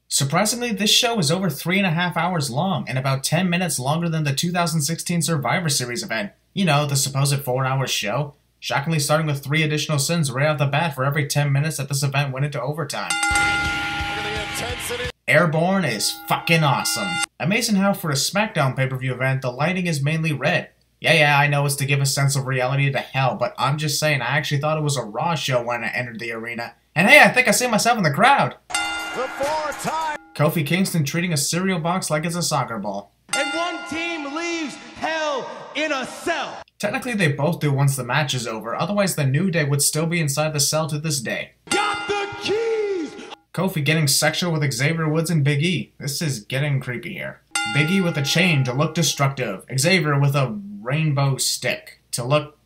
Surprisingly, this show is over 3.5 hours long and about 10 minutes longer than the 2016 Survivor Series event. You know, the supposed 4-hour show. Shockingly starting with 3 additional sins right off the bat for every 10 minutes that this event went into overtime. Airborne is fucking awesome. Amazing how for a SmackDown pay-per-view event, the lighting is mainly red. Yeah, I know it's to give a sense of reality to hell, but I'm just saying I actually thought it was a Raw show when I entered the arena. And hey, I think I see myself in the crowd. Kofi Kingston treating a cereal box like it's a soccer ball. And one team leaves hell in a cell. Technically, they both do once the match is over, otherwise the New Day would still be inside the cell to this day. Got the keys! Kofi getting sexual with Xavier Woods and Big E. This is getting creepy here. Big E with a chain to look destructive. Xavier with a rainbow stick to look...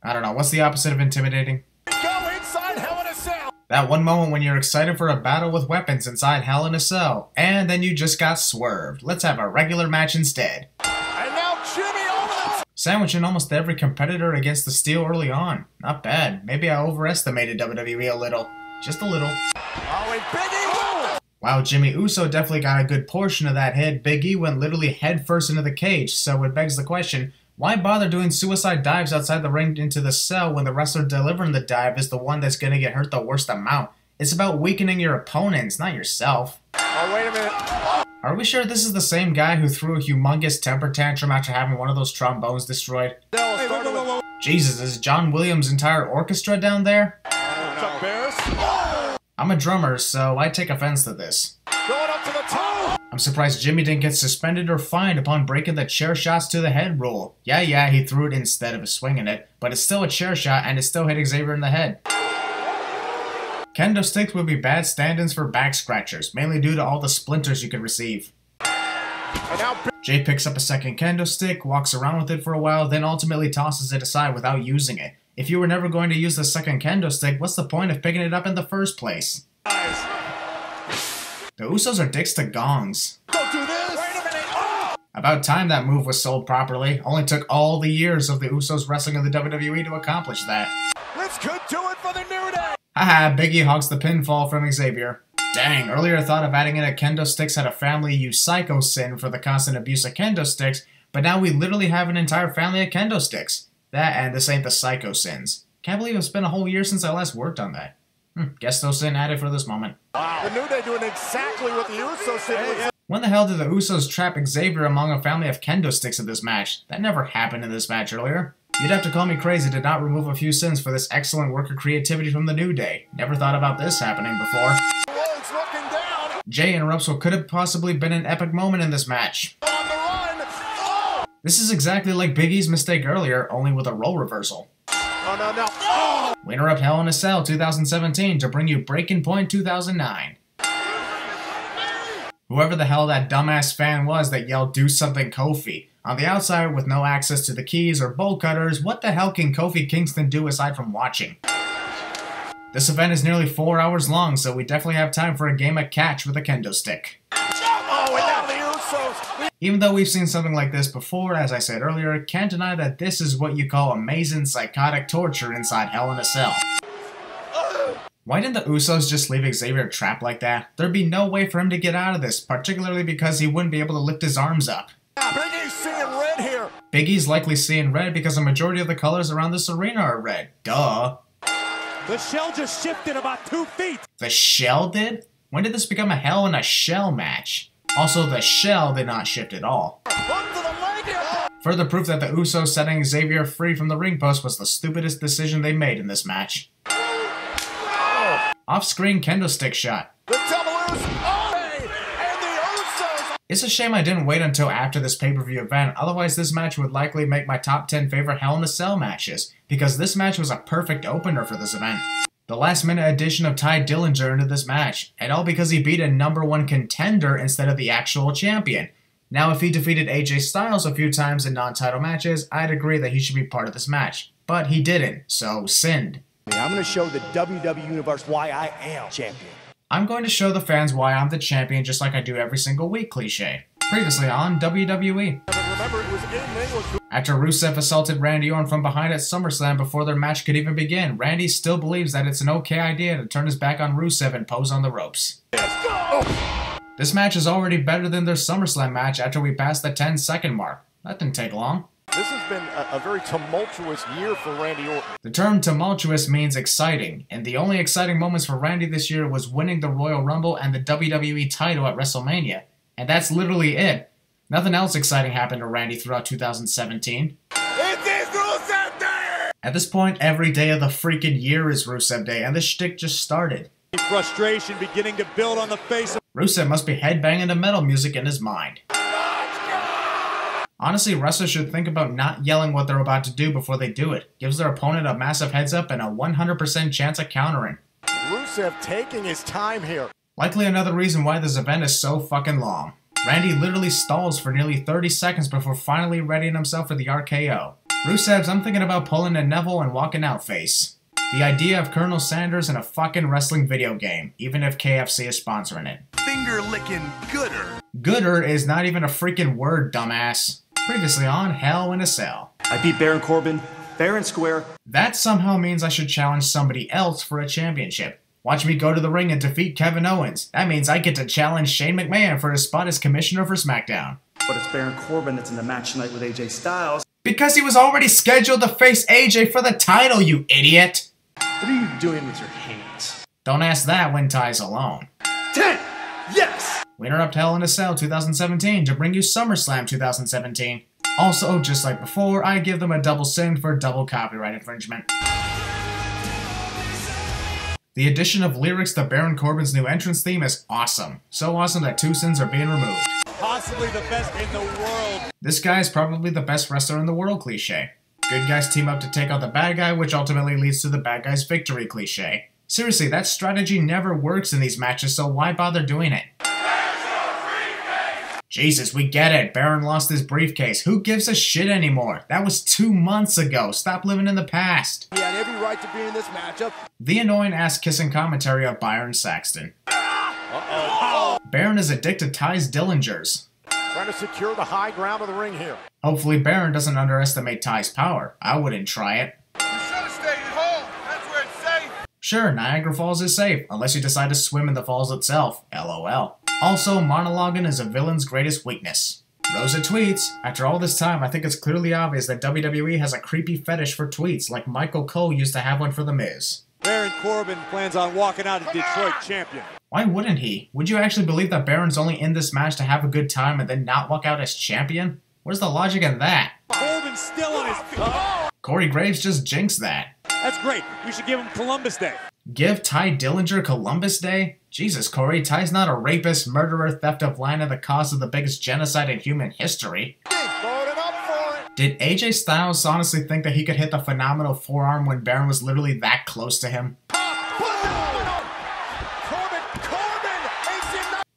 I don't know, what's the opposite of intimidating? Go inside Hell in a Cell! That one moment when you're excited for a battle with weapons inside Hell in a Cell, and then you just got swerved. Let's have a regular match instead. And now Jimmy over the... Sandwiching almost every competitor against the Steel early on. Not bad. Maybe I overestimated WWE a little. Just a little. Oh, and Big E! Wow, Jimmy Uso definitely got a good portion of that hit. Big E went literally headfirst into the cage, so it begs the question, why bother doing suicide dives outside the ring into the cell when the wrestler delivering the dive is the one that's gonna get hurt the worst amount? It's about weakening your opponents, not yourself. Oh, wait a minute. Are we sure this is the same guy who threw a humongous temper tantrum after having one of those trombones destroyed? Hey, whoa. Jesus, is John Williams' entire orchestra down there? What's up, Bears? I'm a drummer, so I take offense to this. Going up to the top. I'm surprised Jimmy didn't get suspended or fined upon breaking the chair shots to the head rule. Yeah, he threw it instead of swinging it, but it's still a chair shot and it still hit Xavier in the head. Kendo sticks would be bad stand-ins for back scratchers, mainly due to all the splinters you could receive. Jay picks up a second kendo stick, walks around with it for a while, then ultimately tosses it aside without using it. If you were never going to use the second kendo stick, what's the point of picking it up in the first place? The Usos are dicks to gongs. Don't do this! Wait a minute! Oh! About time that move was sold properly. Only took all the years of the Usos wrestling in the WWE to accomplish that. This could do it for the New Day! Haha, Big E hogs the pinfall from Xavier. Dang, earlier I thought of adding in a kendo sticks had a family you psycho sin for the constant abuse of kendo sticks, but now we literally have an entire family of kendo sticks. That and this ain't the psycho sins. Can't believe it's been a whole year since I last worked on that. Guess no sin added for this moment. Wow. The New Day doing exactly what the Usos did. When the hell did the Usos trap Xavier among a family of kendo sticks in this match? That never happened in this match earlier. You'd have to call me crazy to not remove a few sins for this excellent work of creativity from the New Day. Never thought about this happening before. Rhodes looking down. Jay interrupts what could have possibly been an epic moment in this match. On the run. Oh! This is exactly like Big E's mistake earlier, only with a role reversal. Oh, no. Oh! We interrupt Hell in a Cell 2017 to bring you Breaking Point 2009. Whoever the hell that dumbass fan was that yelled "Do something Kofi." On the outside with no access to the keys or bolt cutters, what the hell can Kofi Kingston do aside from watching? This event is nearly 4 hours long, so we definitely have time for a game of catch with a kendo stick. Oh, and now the Usos. Even though we've seen something like this before, as I said earlier, can't deny that this is what you call amazing psychotic torture inside Hell in a Cell. Why didn't the Usos just leave Xavier trapped like that? There'd be no way for him to get out of this, particularly because he wouldn't be able to lift his arms up. Big E's seeing red here. Big E's likely seeing red because a majority of the colors around this arena are red. Duh. The shell just shifted about 2 feet. The shell did? When did this become a Hell in a Shell match? Also, the shell did not shift at all. Further proof that the Usos setting Xavier free from the ring post was the stupidest decision they made in this match. Off-screen kendo stick shot. The Devils, and the Usos. It's a shame I didn't wait until after this pay-per-view event, otherwise this match would likely make my top 10 favorite Hell in a Cell matches, because this match was a perfect opener for this event. The last-minute addition of Ty Dillinger into this match, and all because he beat a #1 contender instead of the actual champion. Now, if he defeated AJ Styles a few times in non-title matches, I'd agree that he should be part of this match. But he didn't, so sinned. I'm going to show the WWE Universe why I am champion. I'm going to show the fans why I'm the champion just like I do every single week, cliche. Previously on WWE. After Rusev assaulted Randy Orton from behind at SummerSlam before their match could even begin, Randy still believes that it's an okay idea to turn his back on Rusev and pose on the ropes. This match is already better than their SummerSlam match after we passed the 10-second mark. That didn't take long. This has been a very tumultuous year for Randy Orton. The term tumultuous means exciting, and the only exciting moments for Randy this year was winning the Royal Rumble and the WWE title at WrestleMania. And that's literally it. Nothing else exciting happened to Randy throughout 2017. It is Rusev Day! At this point, every day of the freaking year is Rusev Day, and this shtick just started. Frustration beginning to build on the face of Rusev must be headbanging to metal music in his mind. Honestly, wrestlers should think about not yelling what they're about to do before they do it. Gives their opponent a massive heads up and a 100% chance of countering. Rusev taking his time here. Likely another reason why this event is so fucking long. Randy literally stalls for nearly 30 seconds before finally readying himself for the RKO. Rusev's "I'm thinking about pulling a Neville and walking out" face. The idea of Colonel Sanders in a fucking wrestling video game, even if KFC is sponsoring it. finger-licking gooder. Gooder is not even a freaking word, dumbass. Previously on Hell in a Cell. I beat Baron Corbin, fair and square. That somehow means I should challenge somebody else for a championship. Watch me go to the ring and defeat Kevin Owens. That means I get to challenge Shane McMahon for his spot as commissioner for SmackDown. But it's Baron Corbin that's in the match tonight with AJ Styles. Because he was already scheduled to face AJ for the title, you idiot! What are you doing with your hands? Don't ask that when Ty's alone. 10! Yes! We interrupt Hell in a Cell 2017 to bring you SummerSlam 2017. Also, just like before, I give them a double sin for double copyright infringement. The addition of lyrics to Baron Corbin's new entrance theme is awesome. So awesome that 2 sins are being removed. Possibly the best in the world. This guy is probably the best wrestler in the world cliche. Good guys team up to take out the bad guy, which ultimately leads to the bad guy's victory cliche. Seriously, that strategy never works in these matches, so why bother doing it? Jesus, we get it. Baron lost his briefcase. Who gives a shit anymore? That was 2 months ago. Stop living in the past. He had every right to be in this matchup. The annoying ass-kissing commentary of Byron Saxton. Baron is addicted to Ty's Dillingers. Trying to secure the high ground of the ring here. Hopefully Baron doesn't underestimate Ty's power. I wouldn't try it. You should have stayed at home. That's where it's safe. Sure, Niagara Falls is safe, unless you decide to swim in the falls itself. LOL. Also, monologuing is a villain's greatest weakness. Rosa tweets, after all this time, I think it's clearly obvious that WWE has a creepy fetish for tweets, like Michael Cole used to have one for The Miz. Baron Corbin plans on walking out as Detroit champion. Why wouldn't he? Would you actually believe that Baron's only in this match to have a good time and then not walk out as champion? Where's the logic in that? Corbin's still on his feet. Corey Graves just jinxed that. That's great. We should give him Columbus Day. Give Ty Dillinger Columbus Day? Jesus, Corey, Ty's not a rapist, murderer, theft of land, and the cause of the biggest genocide in human history. Loading up for it. Did AJ Styles honestly think that he could hit the phenomenal forearm when Baron was literally that close to him?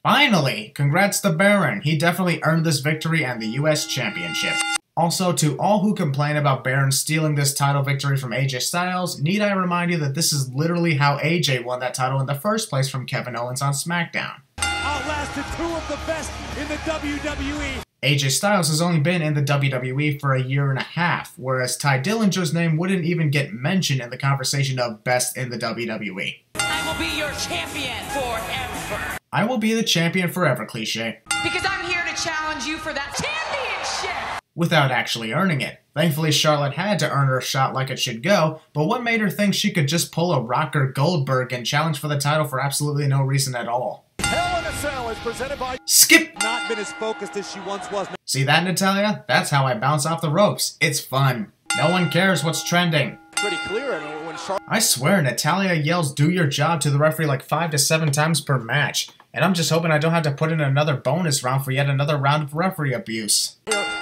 Finally! Congrats to Baron. He definitely earned this victory and the US Championship. Also, to all who complain about Baron stealing this title victory from AJ Styles, need I remind you that this is literally how AJ won that title in the first place from Kevin Owens on SmackDown. Outlasted 2 of the best in the WWE. AJ Styles has only been in the WWE for a year and a half, whereas Ty Dillinger's name wouldn't even get mentioned in the conversation of best in the WWE. I will be your champion forever. I will be the champion forever cliche. Because I'm here to challenge you for that championship. Without actually earning it. Thankfully, Charlotte had to earn her shot like it should go, but what made her think she could just pull a Rocker Goldberg and challenge for the title for absolutely no reason at all? Hell in a Cell is presented by Skip! Not been as focused as she once was. See that, Natalia? That's how I bounce off the ropes. It's fun. No one cares what's trending. pretty clear. And when Charlotte... I swear, Natalia yells "do your job" to the referee like 5 to 7 times per match. And I'm just hoping I don't have to put in another bonus round for yet another round of referee abuse.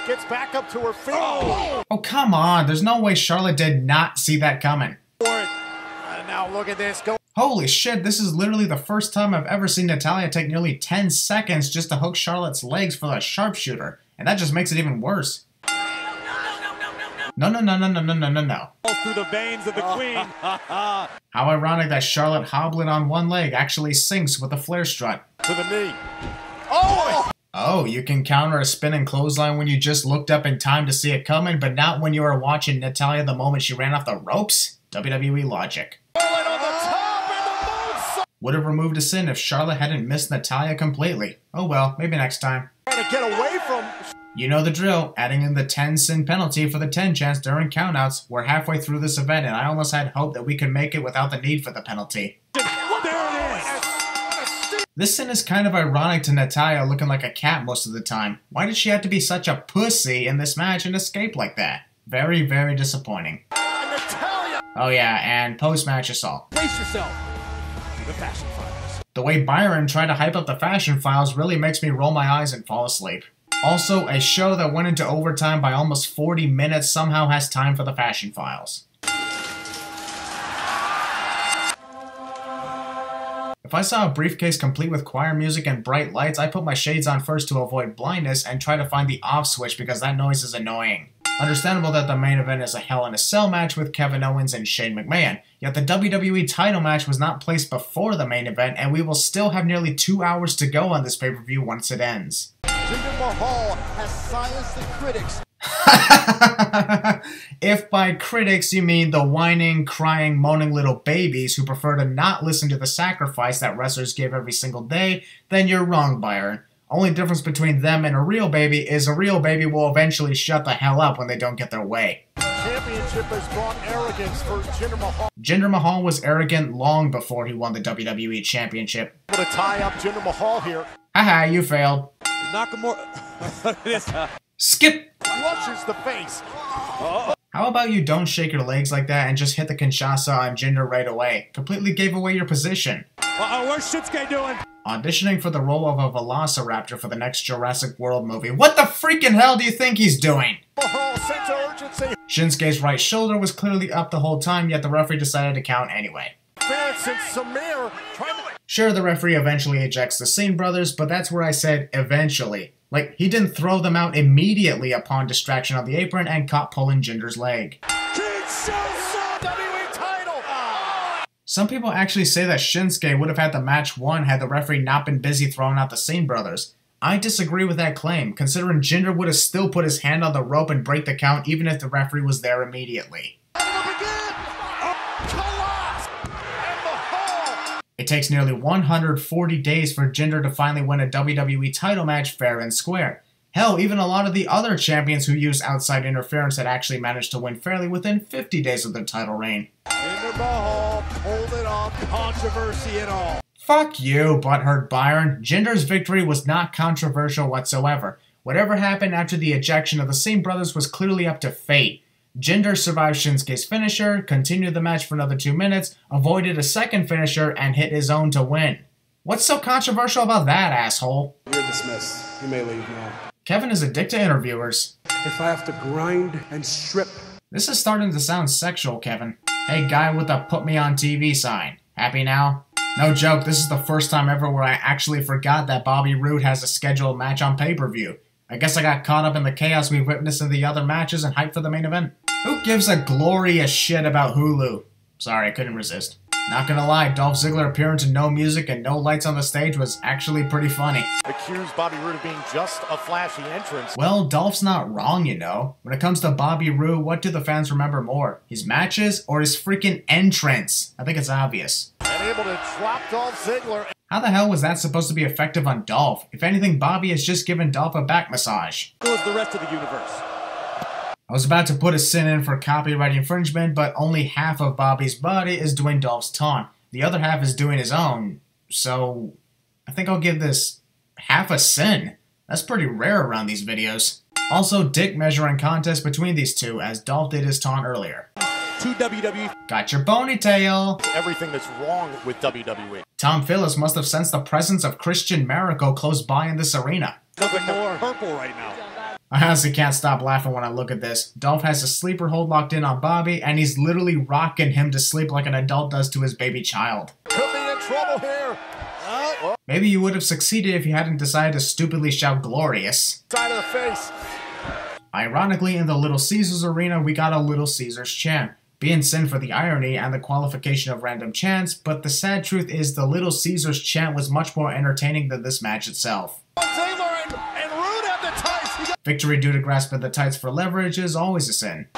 gets back up to her feet. Oh, come on. There's no way Charlotte did not see that coming. now look at this. Go. Holy shit, this is literally the first time I've ever seen Natalia take nearly 10 seconds just to hook Charlotte's legs for the sharpshooter. And that just makes it even worse. No. Through the veins of the queen. How ironic that Charlotte hobbling on one leg actually syncs with a flare strut. To the knee. Oh! Oh, you can counter a spinning clothesline when you just looked up in time to see it coming, but not when you were watching Natalya the moment she ran off the ropes? WWE logic. Would have removed a sin if Charlotte hadn't missed Natalya completely. Oh well, maybe next time. Trying to get away from... You know the drill, adding in the 10 sin penalty for the 10 chance during countouts. We're halfway through this event and I almost had hope that we could make it without the need for the penalty. There it is! This sin is kind of ironic to Natalya looking like a cat most of the time. Why did she have to be such a pussy in this match and escape like that? Very, very disappointing. Natalya! Oh yeah, and post-match assault. Brace yourself. The Fashion Files. The way Byron tried to hype up the Fashion Files really makes me roll my eyes and fall asleep. Also, a show that went into overtime by almost 40 minutes somehow has time for the Fashion Files. If I saw a briefcase complete with choir music and bright lights, I put my shades on first to avoid blindness and try to find the off switch because that noise is annoying. Understandable that the main event is a Hell in a Cell match with Kevin Owens and Shane McMahon, yet the WWE title match was not placed before the main event and we will still have nearly 2 hours to go on this pay-per-view once it ends. Jinder Mahal has silenced the critics. If by critics you mean the whining, crying, moaning little babies who prefer to not listen to the sacrifice that wrestlers give every single day, then you're wrong, Byron. Only difference between them and a real baby is a real baby will eventually shut the hell up when they don't get their way. Championship has brought arrogance for Jinder Mahal. Jinder Mahal was arrogant long before he won the WWE Championship. Able to tie up Jinder Mahal here. Haha, you failed. Nakamura. Skip! Flushes the face. How about you don't shake your legs like that and just hit the Kinshasa on Jinder right away? Completely gave away your position. Uh-oh, where's Shinsuke doing? Auditioning for the role of a velociraptor for the next Jurassic World movie. What the freaking hell do you think he's doing? Mahal sense of urgency. Shinsuke's right shoulder was clearly up the whole time, yet the referee decided to count anyway. Fans and Samir trying to... Sure, the referee eventually ejects the Singh brothers, but that's where I said eventually. Like, he didn't throw them out immediately upon distraction on the apron and caught pulling Jinder's leg. WWE title. Some people actually say that Shinsuke would have had the match won had the referee not been busy throwing out the Singh brothers. I disagree with that claim, considering Jinder would have still put his hand on the rope and break the count even if the referee was there immediately. It takes nearly 140 days for Jinder to finally win a WWE title match fair and square. Hell, even a lot of the other champions who use outside interference had actually managed to win fairly within 50 days of their title reign. Jinder Mahal pulled it off. Controversy at all. Fuck you, butthurt Byron. Jinder's victory was not controversial whatsoever. Whatever happened after the ejection of the Singh brothers was clearly up to fate. Jinder survived Shinsuke's finisher, continued the match for another 2 minutes, avoided a second finisher, and hit his own to win. What's so controversial about that, asshole? You're dismissed. You may leave now. Kevin is a dick to interviewers. If I have to grind and strip... This is starting to sound sexual, Kevin. Hey, guy with the put me on TV sign. Happy now? No joke, this is the first time ever where I actually forgot that Bobby Roode has a scheduled match on pay-per-view. I guess I got caught up in the chaos we've witnessed in the other matches and hyped for the main event. Who gives a glorious shit about Hulu? Sorry, I couldn't resist. Not gonna lie, Dolph Ziggler appearing to no music and no lights on the stage was actually pretty funny. Accused Bobby Roode of being just a flashy entrance. Well, Dolph's not wrong, you know. When it comes to Bobby Roode, what do the fans remember more? His matches or his freaking entrance? I think it's obvious. And able to drop Dolph Ziggler. How the hell was that supposed to be effective on Dolph? If anything, Bobby has just given Dolph a back massage. So is the rest of the universe. I was about to put a sin in for copyright infringement, but only half of Bobby's body is doing Dolph's taunt. The other half is doing his own. So, I think I'll give this half a sin. That's pretty rare around these videos. Also, dick measuring contest between these two, as Dolph did his taunt earlier. To WWE. Got your ponytail! Everything that's wrong with WWE. Tom Phillips must have sensed the presence of Christian Maracle close by in this arena. Look like more purple right now. I honestly can't stop laughing when I look at this. Dolph has a sleeper hold locked in on Bobby, and he's literally rocking him to sleep like an adult does to his baby child. Could be in trouble here. Maybe you would have succeeded if you hadn't decided to stupidly shout glorious. Side of the face. Ironically, in the Little Caesars arena, we got a Little Caesars chant. Being sin for the irony and the qualification of random chants, but the sad truth is the Little Caesars chant was much more entertaining than this match itself. Ziggler and Victory due to grasping the tights for leverage is always a sin.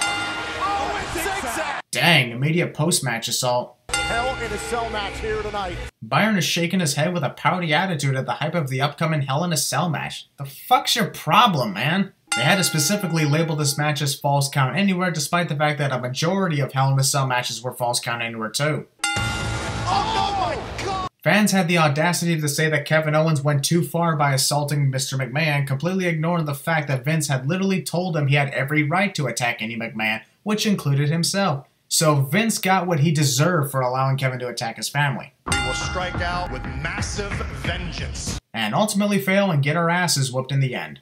Dang, immediate post-match assault. Hell in a Cell match here tonight. Byron is shaking his head with a pouty attitude at the hype of the upcoming Hell in a Cell match. The fuck's your problem, man? They had to specifically label this match as Falls Count Anywhere, despite the fact that a majority of Hell in a Cell matches were Falls Count Anywhere too. Oh my God! Fans had the audacity to say that Kevin Owens went too far by assaulting Mr. McMahon, completely ignoring the fact that Vince had literally told him he had every right to attack any McMahon, which included himself. So Vince got what he deserved for allowing Kevin to attack his family. We will strike out with massive vengeance. And ultimately fail and get our asses whooped in the end.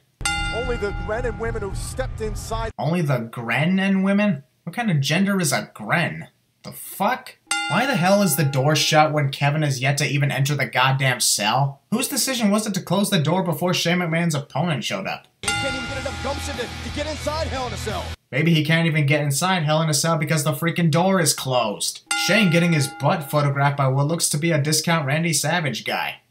Only the men and women who stepped inside. Only the Gren and women? What kind of gender is a Gren? The fuck? Why the hell is the door shut when Kevin has yet to even enter the goddamn cell? Whose decision was it to close the door before Shane McMahon's opponent showed up? He can't even get enough gumption to get inside Hell in a Cell. Maybe he can't even get inside Hell in a Cell because the freaking door is closed. Shane getting his butt photographed by what looks to be a discount Randy Savage guy.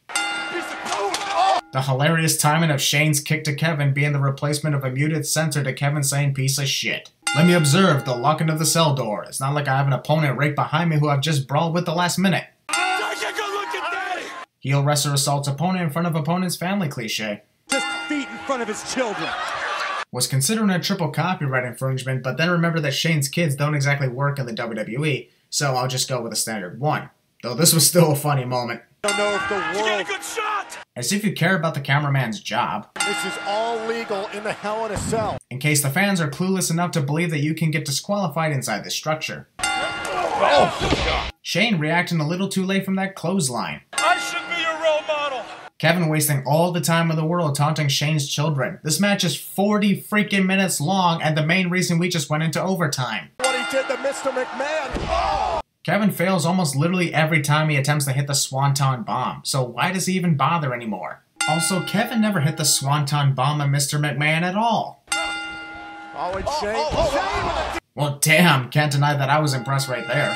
The hilarious timing of Shane's kick to Kevin being the replacement of a muted censor to Kevin saying piece of shit. Let me observe the locking of the cell door. It's not like I have an opponent right behind me who I've just brawled with the last minute. Heel wrestler assaults opponent in front of opponent's family cliche. Just feet in front of his children. Was considering a triple copyright infringement, but then remember that Shane's kids don't exactly work in the WWE, so I'll just go with a standard one. Though this was still a funny moment. I don't know if the world. Get a good shot. As if you care about the cameraman's job. This is all legal in the Hell in a Cell. In case the fans are clueless enough to believe that you can get disqualified inside this structure. Shane reacting a little too late from that clothesline. I should be your role model. Kevin wasting all the time in the world taunting Shane's children. This match is 40 freaking minutes long and the main reason we just went into overtime. What he did to Mr. McMahon. Oh! Kevin fails almost literally every time he attempts to hit the Swanton Bomb, so why does he even bother anymore? Also, Kevin never hit the Swanton Bomb on Mr. McMahon at all. Oh, and Shane. Well, damn, can't deny that I was impressed right there.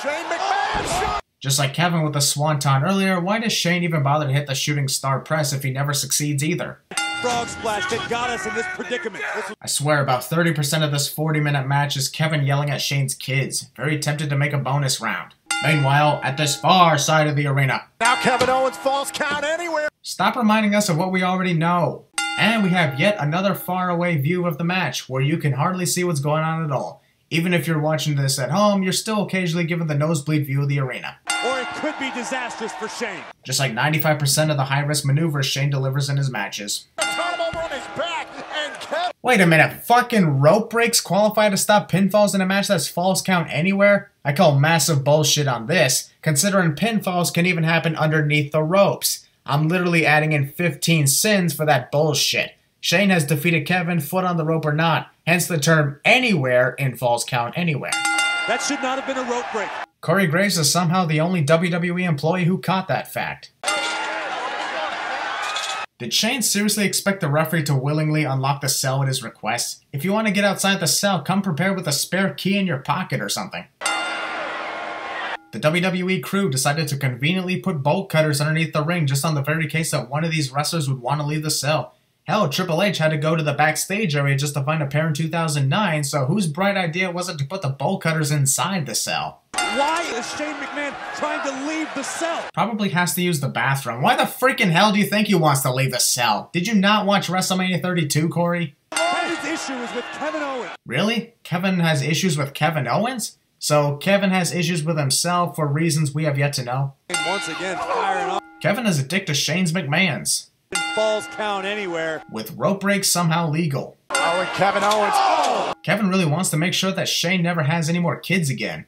Shane McMahon. Just like Kevin with the Swanton earlier, why does Shane even bother to hit the shooting star press if he never succeeds either? Frog splash that got us in this predicament. I swear about 30% of this 40-minute match is Kevin yelling at Shane's kids, very tempted to make a bonus round. Meanwhile, at this far side of the arena. Now Kevin Owens Falls Count Anywhere. Stop reminding us of what we already know. And we have yet another faraway view of the match, where you can hardly see what's going on at all. Even if you're watching this at home, you're still occasionally given the nosebleed view of the arena. Or it could be disastrous for Shane. Just like 95% of the high-risk maneuvers Shane delivers in his matches. Turn him over on his back and Kevin. Wait a minute, fucking rope breaks qualify to stop pinfalls in a match that's Falls Count Anywhere? I call massive bullshit on this, considering pinfalls can even happen underneath the ropes. I'm literally adding in 15 sins for that bullshit. Shane has defeated Kevin, foot on the rope or not, hence the term anywhere in Falls Count Anywhere. That should not have been a rope break. Corey Graves is somehow the only WWE employee who caught that fact. Did Shane seriously expect the referee to willingly unlock the cell at his request? If you want to get outside the cell, come prepared with a spare key in your pocket or something. The WWE crew decided to conveniently put bolt cutters underneath the ring just on the very case that one of these wrestlers would want to leave the cell. Hell, Triple H had to go to the backstage area just to find a pair in 2009, so whose bright idea was it to put the bolt cutters inside the cell? Why is Shane McMahon trying to leave the cell? Probably has to use the bathroom. Why the freaking hell do you think he wants to leave the cell? Did you not watch WrestleMania 32, Corey? Kevin's issue is with Kevin Owens. Really? Kevin has issues with Kevin Owens? So Kevin has issues with himself for reasons we have yet to know? Once again, firing up. Kevin is addicted to Shane's McMahon's. Falls Count Anywhere. With rope breaks somehow legal. Oh, and Kevin Owens. Oh! Kevin really wants to make sure that Shane never has any more kids again.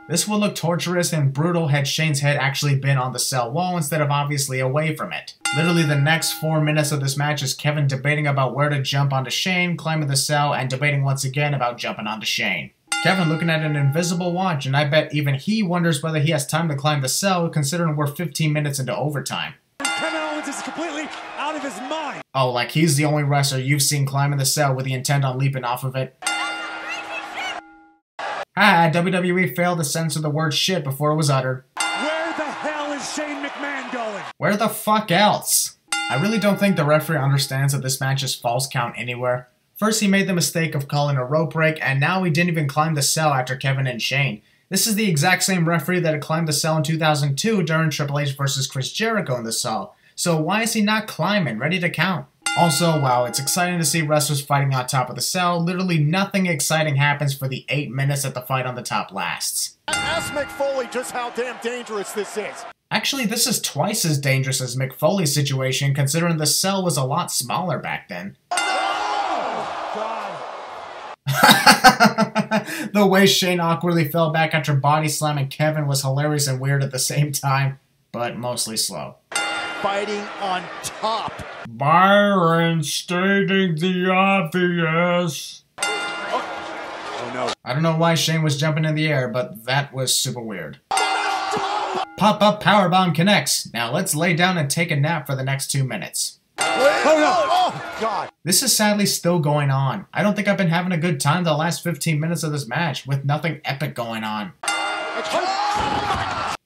This would look torturous and brutal had Shane's head actually been on the cell wall instead of obviously away from it. Literally the next 4 minutes of this match is Kevin debating about where to jump onto Shane, climbing the cell, and debating once again about jumping onto Shane. Kevin looking at an invisible watch, and I bet even he wonders whether he has time to climb the cell considering we're 15 minutes into overtime. Kevin Owens is completely out of his mind. Oh, like he's the only wrestler you've seen climbing the cell with the intent on leaping off of it. WWE failed to censor the word shit before it was uttered. Where the hell is Shane McMahon going? Where the fuck else? I really don't think the referee understands that this match is false count anywhere. First he made the mistake of calling a rope break, and now he didn't even climb the cell after Kevin and Shane. This is the exact same referee that had climbed the cell in 2002 during Triple H vs Chris Jericho in the cell. So why is he not climbing, ready to count? Also, while it's exciting to see wrestlers fighting on top of the cell, literally nothing exciting happens for the 8 minutes that the fight on the top lasts. Ask Mick Foley just how damn dangerous this is. Actually, this is twice as dangerous as Mick Foley's situation, considering the cell was a lot smaller back then. The way Shane awkwardly fell back after body slamming Kevin was hilarious and weird at the same time, but mostly slow. Fighting on top. Byron stating the obvious. Oh no. I don't know why Shane was jumping in the air, but that was super weird. Pop-up powerbomb connects. Now let's lay down and take a nap for the next 2 minutes. Oh no! Oh god! This is sadly still going on. I don't think I've been having a good time the last 15 minutes of this match, with nothing epic going on.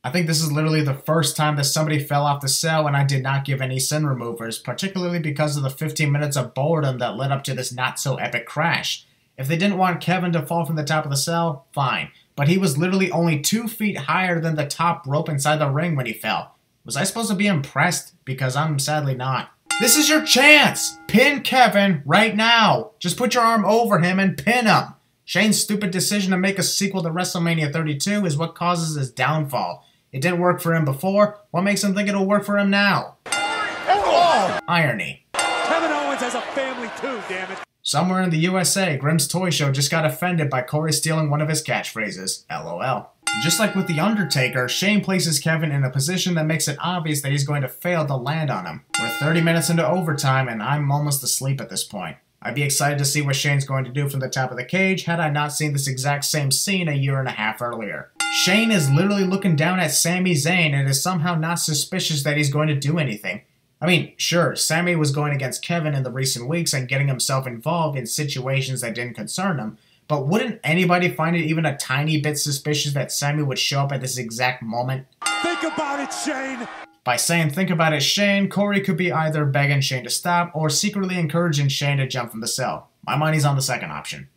I think this is literally the first time that somebody fell off the cell and I did not give any sin removers, particularly because of the 15 minutes of boredom that led up to this not-so-epic crash. If they didn't want Kevin to fall from the top of the cell, fine. But he was literally only 2 feet higher than the top rope inside the ring when he fell. Was I supposed to be impressed? Because I'm sadly not. This is your chance! Pin Kevin right now! Just put your arm over him and pin him! Shane's stupid decision to make a sequel to WrestleMania 32 is what causes his downfall. It didn't work for him before, what makes him think it'll work for him now? Oh! Irony. Kevin Owens has a family too, damn it. Somewhere in the USA, Grimm's Toy Show just got offended by Corey stealing one of his catchphrases, LOL. Just like with The Undertaker, Shane places Kevin in a position that makes it obvious that he's going to fail to land on him. We're 30 minutes into overtime and I'm almost asleep at this point. I'd be excited to see what Shane's going to do from the top of the cage had I not seen this exact same scene a year and a half earlier. Shane is literally looking down at Sami Zayn and is somehow not suspicious that he's going to do anything. I mean, sure, Sami was going against Kevin in the recent weeks and getting himself involved in situations that didn't concern him, but wouldn't anybody find it even a tiny bit suspicious that Sami would show up at this exact moment? Think about it, Shane. By saying think about it, Shane, Corey could be either begging Shane to stop or secretly encouraging Shane to jump from the cell. My money's on the second option.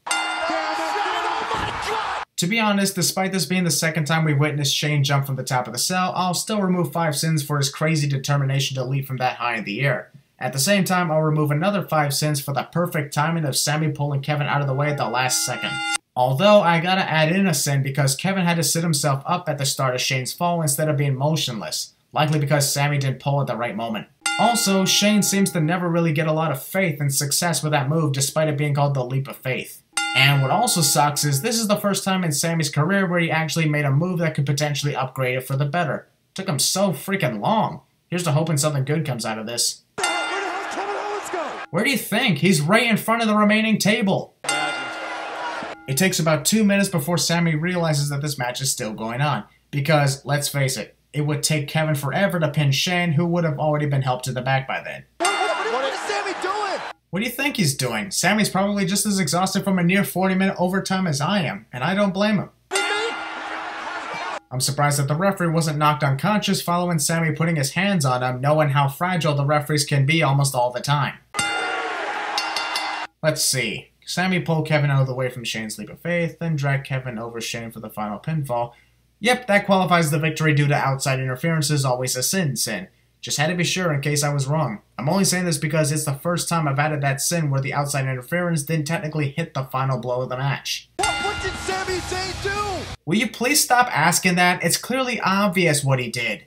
To be honest, despite this being the second time we witnessed Shane jump from the top of the cell, I'll still remove 5 sins for his crazy determination to leap from that high in the air. At the same time, I'll remove another 5 sins for the perfect timing of Sami pulling Kevin out of the way at the last second. Although, I gotta add in a sin because Kevin had to sit himself up at the start of Shane's fall instead of being motionless, likely because Sami didn't pull at the right moment. Also, Shane seems to never really get a lot of faith and success with that move despite it being called the leap of faith. And what also sucks is this is the first time in Sami's career where he actually made a move that could potentially upgrade it for the better. Took him so freaking long. Here's to hoping something good comes out of this. Where the hell did Kevin Owens go? Where do you think? He's right in front of the remaining table. It takes about 2 minutes before Sami realizes that this match is still going on. Because, let's face it, it would take Kevin forever to pin Shane, who would have already been helped to the back by then. What is Sami doing? What do you think he's doing? Sami's probably just as exhausted from a near 40-minute overtime as I am, and I don't blame him. I'm surprised that the referee wasn't knocked unconscious following Sami putting his hands on him, knowing how fragile the referees can be almost all the time. Let's see. Sami pulled Kevin out of the way from Shane's leap of faith, then dragged Kevin over Shane for the final pinfall. Yep, that qualifies the victory due to outside interferences, always a sin. Just had to be sure in case I was wrong. I'm only saying this because it's the first time I've added that sin where the outside interference didn't technically hit the final blow of the match. What did Sami Zayn do? Will you please stop asking that? It's clearly obvious what he did.